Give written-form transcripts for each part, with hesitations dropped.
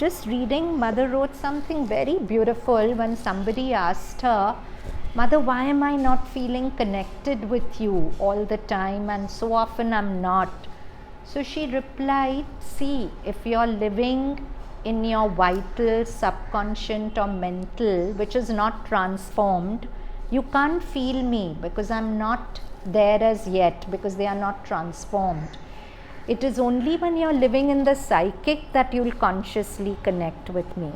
Just reading, Mother wrote something very beautiful when somebody asked her, Mother, why am I not feeling connected with you all the time, and so often I'm not? So she replied, see, if you're living in your vital, subconscious or mental, which is not transformed, you can't feel me because I'm not there as yet, because they are not transformed. It is only when you're living in the psychic that you'll consciously connect with me.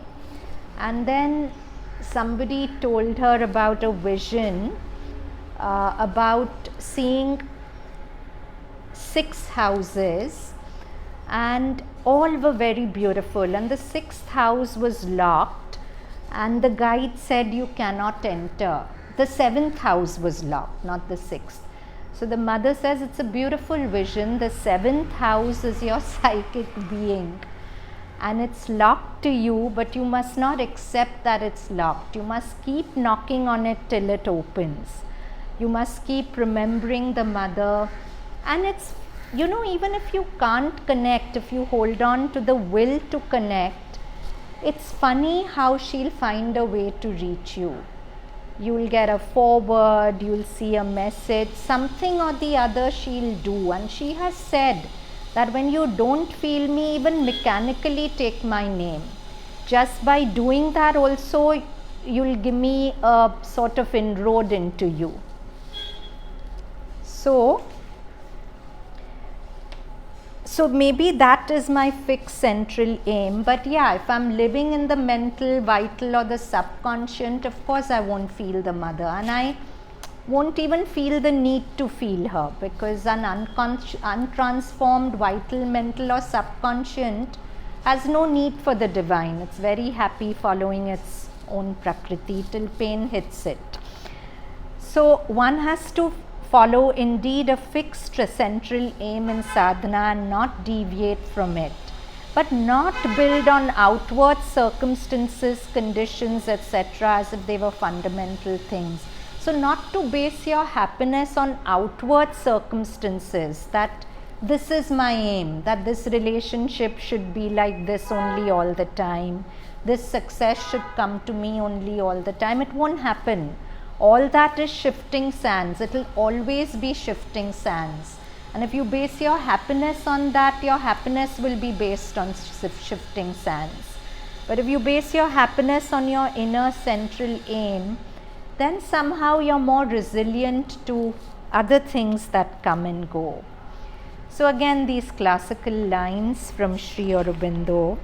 And then somebody told her about a vision about seeing 6 houses, and all were very beautiful, and the 6th house was locked, and the guide said you cannot enter. The 7th house was locked, not the 6th. So the mother says it's a beautiful vision. The 7th house is your psychic being, and it's locked to you, but you must not accept that it's locked. You must keep knocking on it till it opens. You must keep remembering the mother. And it's, you know, even if you can't connect, if you hold on to the will to connect, it's funny how she'll find a way to reach you. You'll get a forward, you'll see a message, something or the other she'll do. And she has said that when you don't feel me, even mechanically take my name. Just by doing that also, you'll give me a sort of inroad into you. So maybe that is my fixed central aim. But yeah, if I'm living in the mental, vital or the subconscious, of course I won't feel the mother, and I won't even feel the need to feel her, because an untransformed vital, mental or subconscious has no need for the divine. It's very happy following its own prakriti till pain hits it. So one has to follow indeed a fixed central aim in sadhana and not deviate from it, but not build on outward circumstances, conditions, etc. as if they were fundamental things. So not to base your happiness on outward circumstances, that this is my aim, that this relationship should be like this only all the time, this success should come to me only all the time. It won't happen. All that is shifting sands. It will always be shifting sands. And if you base your happiness on that, your happiness will be based on shifting sands. But if you base your happiness on your inner central aim, then somehow you're more resilient to other things that come and go. So again, these classical lines from Sri Aurobindo.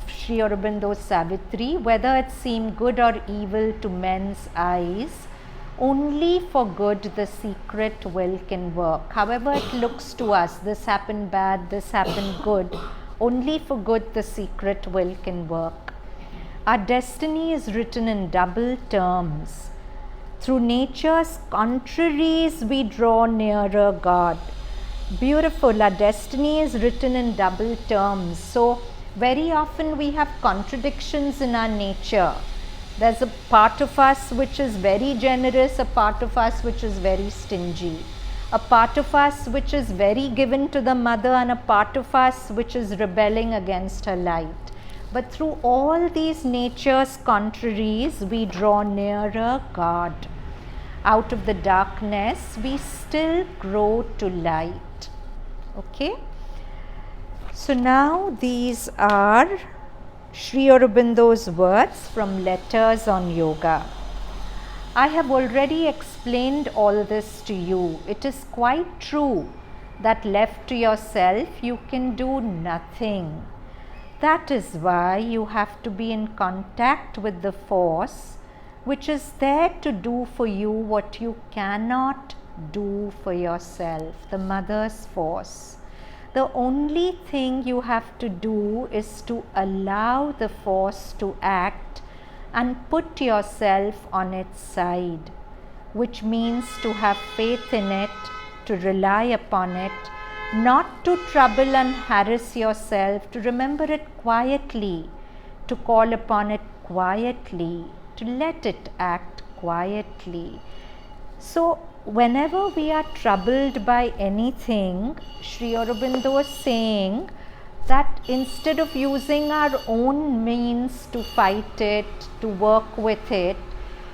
Sri Aurobindo's Savitri, whether it seem good or evil to men's eyes, only for good the secret will can work. However it looks to us, this happened bad, this happened good, only for good the secret will can work. Our destiny is written in double terms. Through nature's contraries we draw nearer God. Beautiful, our destiny is written in double terms. So very often we have contradictions in our nature. There's a part of us which is very generous, a part of us which is very stingy, a part of us which is very given to the mother, and a part of us which is rebelling against her light. But through all these nature's contraries, we draw nearer God. Out of the darkness, we still grow to light. Okay? So now these are Sri Aurobindo's words from Letters on Yoga. I have already explained all this to you. It is quite true that left to yourself you can do nothing. That is why you have to be in contact with the force which is there to do for you what you cannot do for yourself, the mother's force. The only thing you have to do is to allow the force to act and put yourself on its side, which means to have faith in it, to rely upon it, not to trouble and harass yourself, to remember it quietly, to call upon it quietly, to let it act quietly. So whenever we are troubled by anything, Sri Aurobindo is saying that instead of using our own means to fight it, to work with it,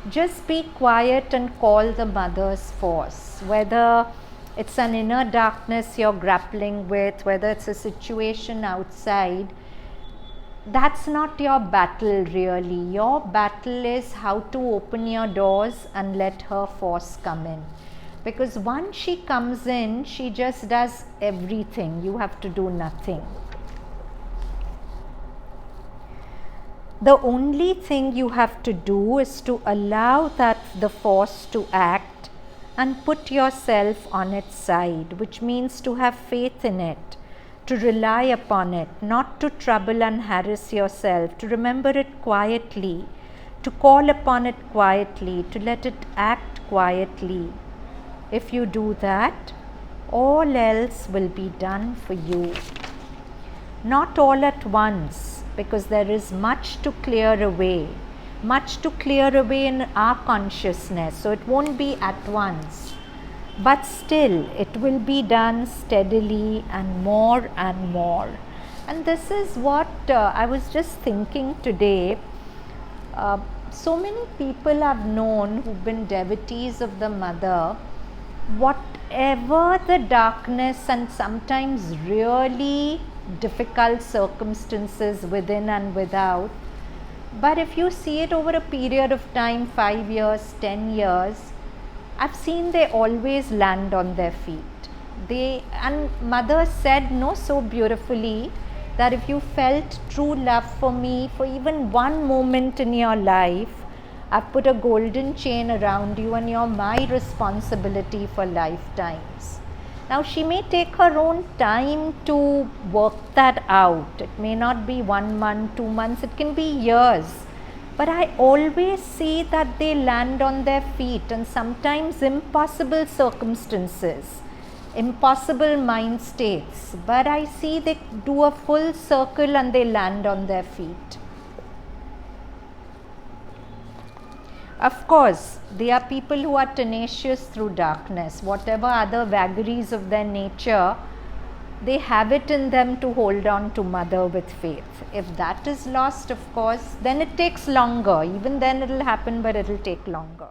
just be quiet and call the mother's force. Whether it's an inner darkness you're grappling with, whether it's a situation outside, that's not your battle really. Your battle is how to open your doors and let her force come in. Because once she comes in, she just does everything. You have to do nothing. The only thing you have to do is to allow the force to act and put yourself on its side, which means to have faith in it, to rely upon it, not to trouble and harass yourself, to remember it quietly, to call upon it quietly, to let it act quietly. If you do that, all else will be done for you. Not all at once, because there is much to clear away in our consciousness, so it won't be at once. But still, it will be done steadily and more and more. And this is what I was just thinking today. So many people I've known who've been devotees of the Mother, whatever the darkness and sometimes really difficult circumstances within and without, but if you see it over a period of time, 5 years, 10 years, I've seen they always land on their feet. And Mother said so beautifully that if you felt true love for me for even one moment in your life, I've put a golden chain around you and you're my responsibility for lifetimes. Now she may take her own time to work that out. It may not be 1 month, 2 months, it can be years. But I always see that they land on their feet, and sometimes impossible circumstances, impossible mind states. But I see they do a full circle and they land on their feet. Of course, they are people who are tenacious through darkness. Whatever other vagaries of their nature, they have it in them to hold on to Mother with faith. If that is lost, of course, then it takes longer. Even then it will happen, but it will take longer.